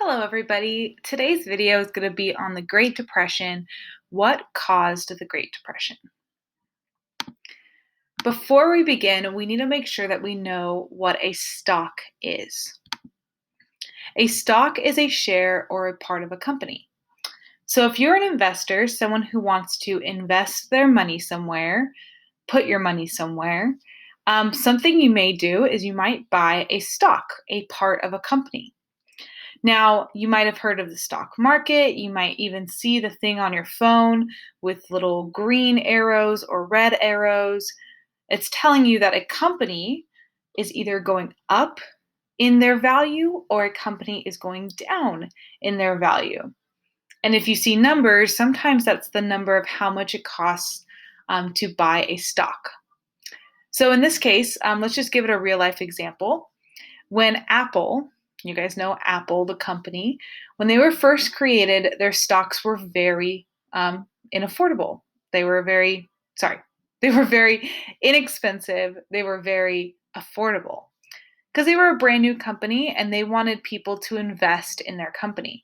Hello, everybody. Today's video is going to be on the Great Depression. What caused the Great Depression? Before we begin, we need to make sure that we know what a stock is. A stock is a share or a part of a company. So if you're an investor, someone who wants to invest their money somewhere, put your money somewhere, something you may do is you might buy a stock, a part of a company. Now, you might have heard of the stock market. You might even see the thing on your phone with little green arrows or red arrows. It's telling you that a company is either going up in their value or a company is going down in their value. And if you see numbers, sometimes that's the number of how much it costs to buy a stock. So in this case, let's just give it a real life example. When Apple, you guys know Apple, the company, when they were first created, their stocks were very inaffordable. They were very, sorry, they were very inexpensive. They were very affordable because they were a brand new company and they wanted people to invest in their company.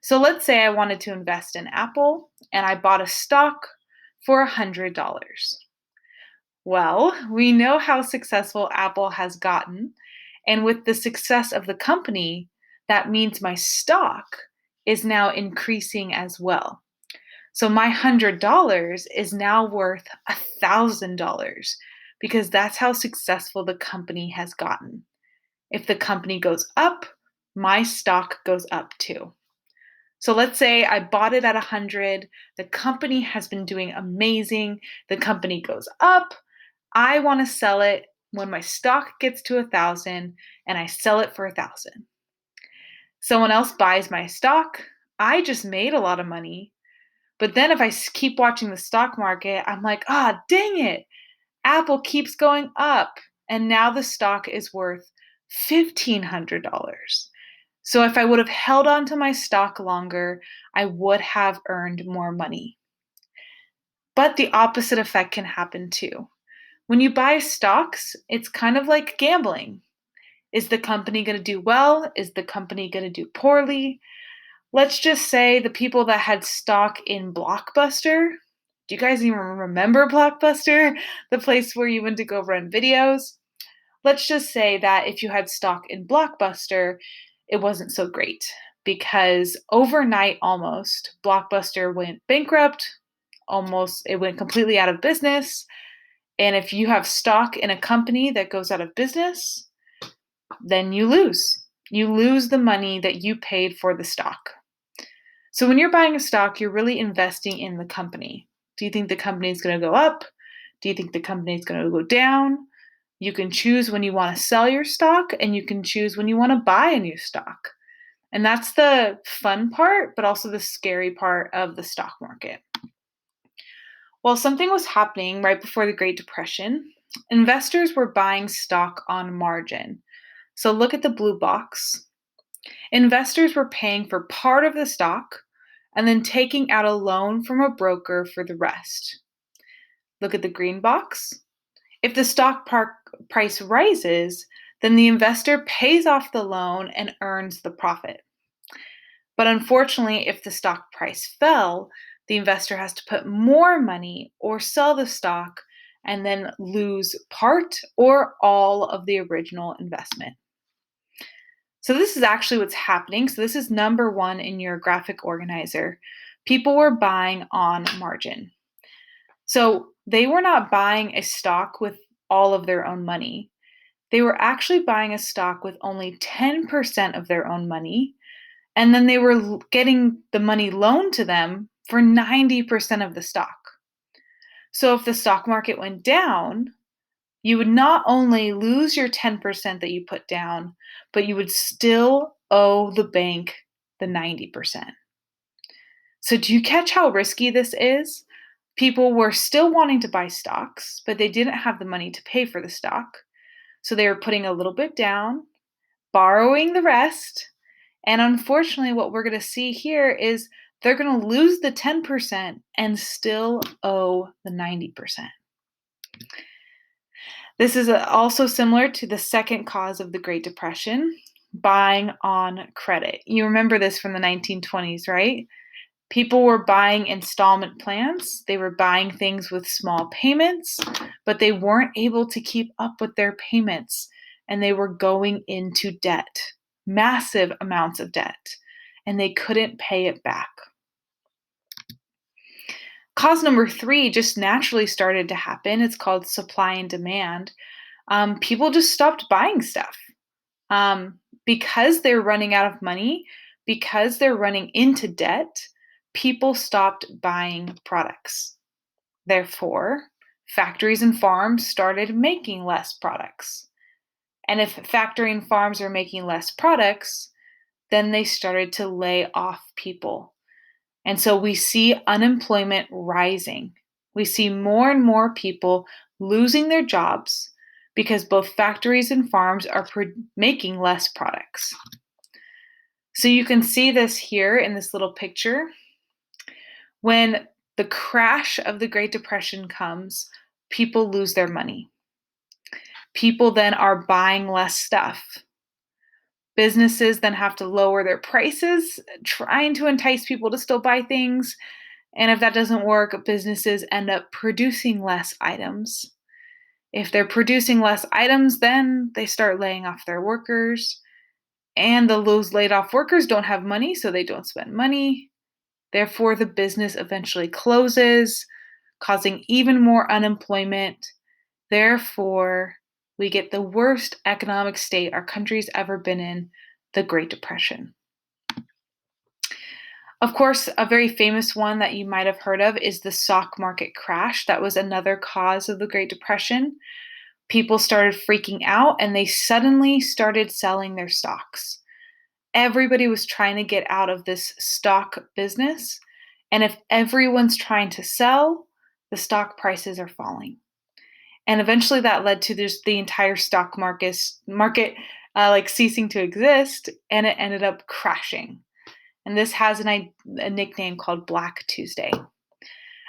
So let's say I wanted to invest in Apple and I bought a stock for $100. Well, we know how successful Apple has gotten. And with the success of the company, that means my stock is now increasing as well. So my $100 is now worth $1,000 because that's how successful the company has gotten. If the company goes up, my stock goes up too. So let's say I bought it at 100, the company has been doing amazing, the company goes up, I want to sell it when my stock gets to 1,000 and I sell it for 1,000. Someone else buys my stock, I just made a lot of money. But then if I keep watching the stock market, I'm like, dang it. Apple keeps going up and now the stock is worth $1,500. So if I would have held on to my stock longer, I would have earned more money. But the opposite effect can happen too. When you buy stocks, it's kind of like gambling. Is the company going to do well? Is the company going to do poorly? Let's just say the people that had stock in Blockbuster. Do you guys even remember Blockbuster? The place where you went to go rent videos? Let's just say that if you had stock in Blockbuster, it wasn't so great because overnight almost, Blockbuster went bankrupt, almost it went completely out of business. And if you have stock in a company that goes out of business, then you lose. You lose the money that you paid for the stock. So when you're buying a stock, you're really investing in the company. Do you think the company is going to go up? Do you think the company is going to go down? You can choose when you want to sell your stock and you can choose when you want to buy a new stock. And that's the fun part, but also the scary part of the stock market. Well, something was happening right before the Great Depression. Investors were buying stock on margin. So look at the blue box. Investors were paying for part of the stock and then taking out a loan from a broker for the rest. Look at the green box. If the stock price rises, then the investor pays off the loan and earns the profit. But unfortunately, if the stock price fell, the investor has to put more money or sell the stock and then lose part or all of the original investment. So this is actually what's happening. So this is number one in your graphic organizer. People were buying on margin. So they were not buying a stock with all of their own money. They were actually buying a stock with only 10% of their own money. And then they were getting the money loaned to them for 90% of the stock. So if the stock market went down, you would not only lose your 10% that you put down, but you would still owe the bank the 90%. So do you catch how risky this is? People were still wanting to buy stocks, but they didn't have the money to pay for the stock. So they were putting a little bit down, borrowing the rest. And unfortunately, what we're going to see here is they're going to lose the 10% and still owe the 90%. This is also similar to the second cause of the Great Depression. buying on credit. You remember this from the 1920s, right? People were buying installment plans. They were buying things with small payments, but they weren't able to keep up with their payments and they were going into debt, massive amounts of debt, and they couldn't pay it back. Cause number three just naturally started to happen. It's called supply and demand. People just stopped buying stuff because they're running out of money, because they're running into debt. People stopped buying products. Therefore, factories and farms started making less products. And if factory and farms are making less products, then they started to lay off people. And so we see unemployment rising. We see more and more people losing their jobs because both factories and farms are making less products. So you can see this here in this little picture. When the crash of the Great Depression comes, people lose their money. People then are buying less stuff. Businesses then have to lower their prices, trying to entice people to still buy things. And if that doesn't work, businesses end up producing less items. If they're producing less items, then they start laying off their workers. And those laid off workers don't have money, so they don't spend money. Therefore, the business eventually closes, causing even more unemployment. Therefore, we get the worst economic state our country's ever been in, the Great Depression. Of course, a very famous one that you might have heard of is the stock market crash. That was another cause of the Great Depression. People started freaking out and they suddenly started selling their stocks. Everybody was trying to get out of this stock business. And if everyone's trying to sell, the stock prices are falling. And eventually that led to just the entire stock market like ceasing to exist, and it ended up crashing. And this has a nickname called Black Tuesday.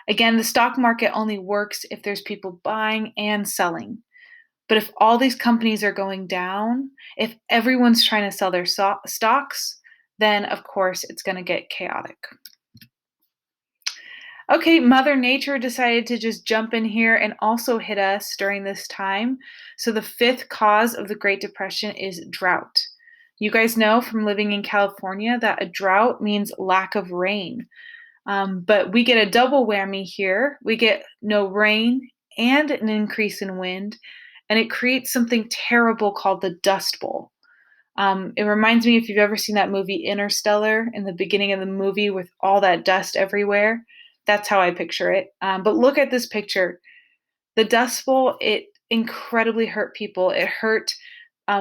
Again, the stock market only works if there's people buying and selling. But if all these companies are going down, if everyone's trying to sell their stocks, then of course it's going to get chaotic. Okay, Mother Nature decided to just jump in here and also hit us during this time. So the fifth cause of the Great Depression is drought. You guys know from living in California that a drought means lack of rain. But we get a double whammy here. We get no rain and an increase in wind, and it creates something terrible called the Dust Bowl. It reminds me if you've ever seen that movie Interstellar, in the beginning of the movie with all that dust everywhere. That's how I picture it. But look at this picture. The Dust Bowl, it incredibly hurt people. It hurt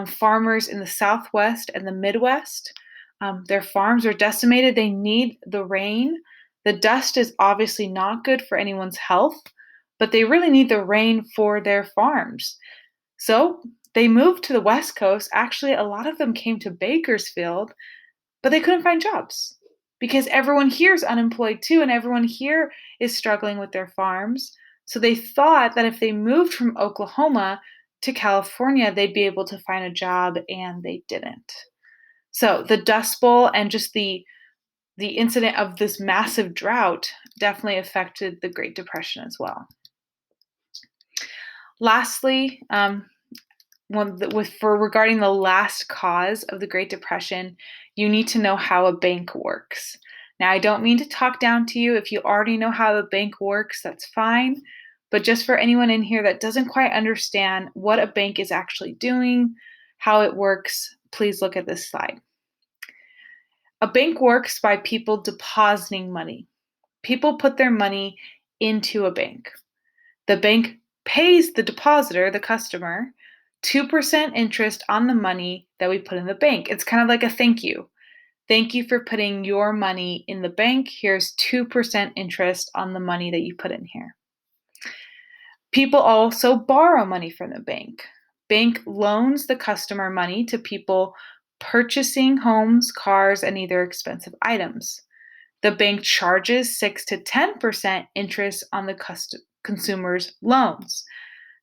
farmers in the Southwest and the Midwest. Their farms are decimated. They need the rain. The dust is obviously not good for anyone's health, but they really need the rain for their farms. So they moved to the West Coast. Actually, a lot of them came to Bakersfield, but they couldn't find jobs because everyone here is unemployed too, and everyone here is struggling with their farms. So they thought that if they moved from Oklahoma to California, they'd be able to find a job, and they didn't. So the Dust Bowl and just the incident of this massive drought definitely affected the Great Depression as well. Lastly, regarding the last cause of the Great Depression, you need to know how a bank works. Now, I don't mean to talk down to you. If you already know how a bank works, that's fine. But just for anyone in here that doesn't quite understand what a bank is actually doing, how it works, please look at this slide. A bank works by people depositing money. People put their money into a bank. The bank pays the depositor, the customer, 2% interest on the money that we put in the bank. It's kind of like a thank you. Thank you for putting your money in the bank. Here's 2% interest on the money that you put in here. People also borrow money from the bank. Bank loans the customer money to people purchasing homes, cars, and other expensive items. The bank charges 6 to 10% interest on the consumer's loans.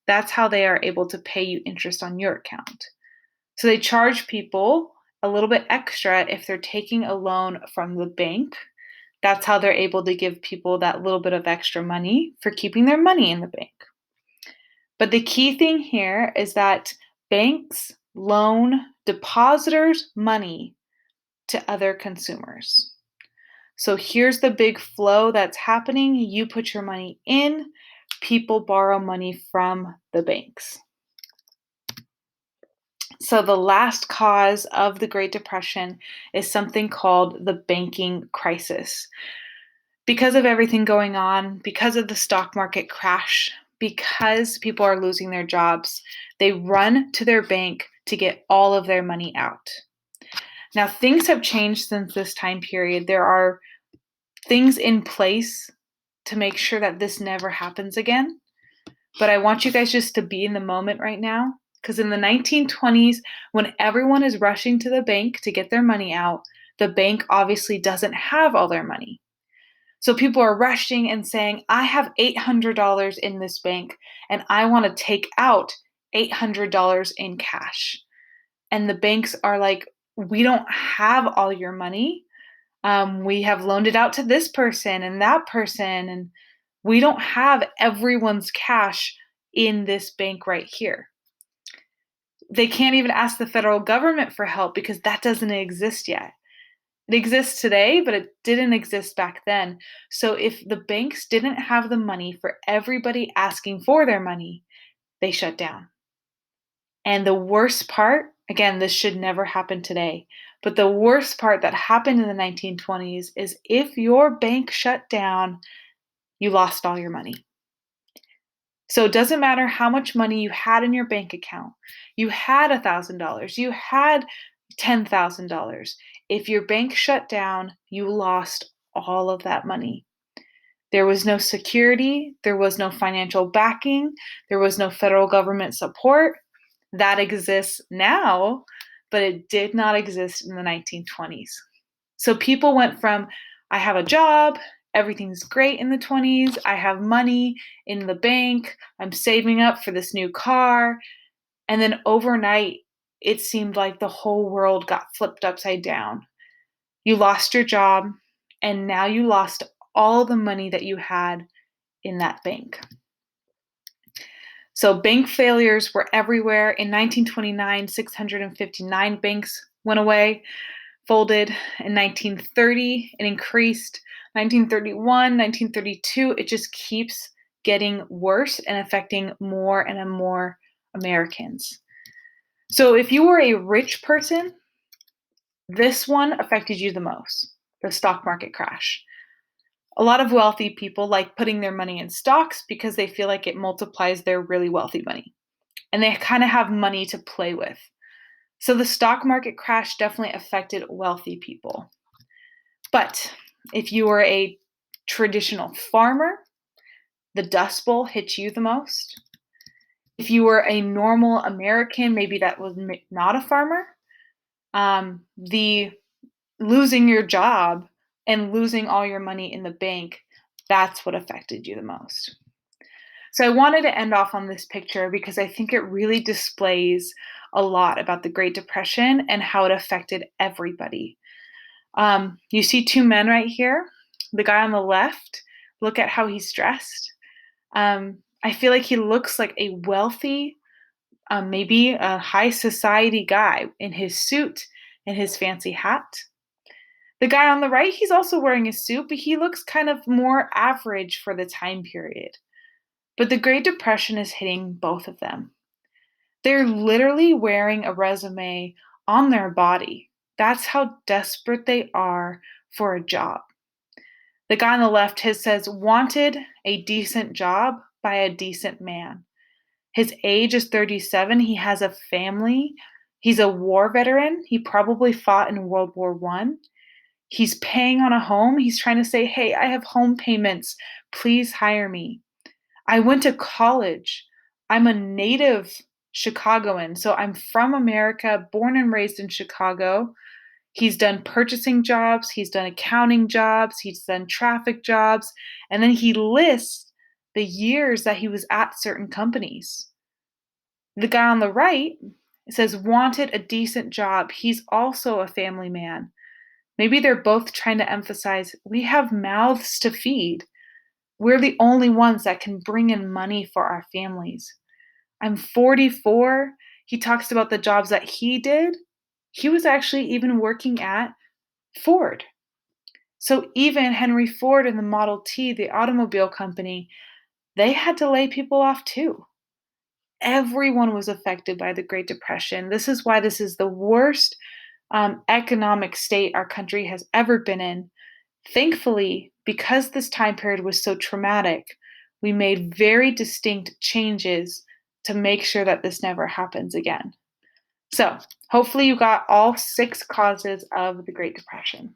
That's how they are able to pay you interest on your account. So they charge people a little bit extra if they're taking a loan from the bank. That's how they're able to give people that little bit of extra money for keeping their money in the bank. But the key thing here is that banks loan depositors money to other consumers. So here's the big flow that's happening. You put your money in, people borrow money from the banks. So the last cause of the Great Depression is something called the banking crisis. Because of everything going on, because of the stock market crash, because people are losing their jobs, they run to their bank to get all of their money out. Now, things have changed since this time period. There are things in place to make sure that this never happens again. But I want you guys just to be in the moment right now, because in the 1920s, when everyone is rushing to the bank to get their money out, the bank obviously doesn't have all their money. So people are rushing and saying, I have $800 in this bank and I want to take out $800 in cash. And the banks are like, we don't have all your money. We have loaned it out to this person and that person, and we don't have everyone's cash in this bank right here. They can't even ask the federal government for help because that doesn't exist yet. It exists today, but it didn't exist back then. So if the banks didn't have the money for everybody asking for their money, they shut down. And the worst part, again, this should never happen today, but the worst part that happened in the 1920s is if your bank shut down, you lost all your money. So it doesn't matter how much money you had in your bank account. You had $1,000, you had $10,000. If your bank shut down, you lost all of that money. There was no security, there was no financial backing, there was no federal government support. That exists now, but it did not exist in the 1920s. So people went from, I have a job, everything's great in the 20s, I have money in the bank, I'm saving up for this new car. And then overnight, it seemed like the whole world got flipped upside down. You lost your job, and now you lost all the money that you had in that bank. So bank failures were everywhere. In 1929, 659 banks went away, folded. In 1930, it increased. 1931, 1932, it just keeps getting worse and affecting more and more Americans. So if you were a rich person, this one affected you the most, the stock market crash. A lot of wealthy people like putting their money in stocks because they feel like it multiplies their really wealthy money. And they kind of have money to play with. So the stock market crash definitely affected wealthy people. But if you were a traditional farmer, the Dust Bowl hit you the most. If you were a normal American, maybe that was not a farmer, the losing your job and losing all your money in the bank, that's what affected you the most. So I wanted to end off on this picture because I think it really displays a lot about the Great Depression and how it affected everybody. You see two men right here. The guy on the left, look at how he's dressed. I feel like he looks like a wealthy, maybe a high society guy in his suit and his fancy hat. The guy on the right, he's also wearing a suit, but he looks kind of more average for the time period. But the Great Depression is hitting both of them. They're literally wearing a resume on their body. That's how desperate they are for a job. The guy on the left says, wanted a decent job by a decent man. His age is 37. He has a family. He's a war veteran. He probably fought in World War I. He's paying on a home. He's trying to say, hey, I have home payments. Please hire me. I went to college. I'm a native Chicagoan. So I'm from America, born and raised in Chicago. He's done purchasing jobs. He's done accounting jobs. He's done traffic jobs. And then he lists the years that he was at certain companies. The guy on the right It says, wanted a decent job. He's also a family man. Maybe they're both trying to emphasize we have mouths to feed. We're the only ones that can bring in money for our families. I'm 44. He talks about the jobs that he did. He was actually even working at Ford. So even Henry Ford and the Model T, the automobile company, they had to lay people off too. Everyone was affected by the Great Depression. This is why this is the worst economic state our country has ever been in. Thankfully, because this time period was so traumatic, we made very distinct changes to make sure that this never happens again. So, hopefully, you got all 6 causes of the Great Depression.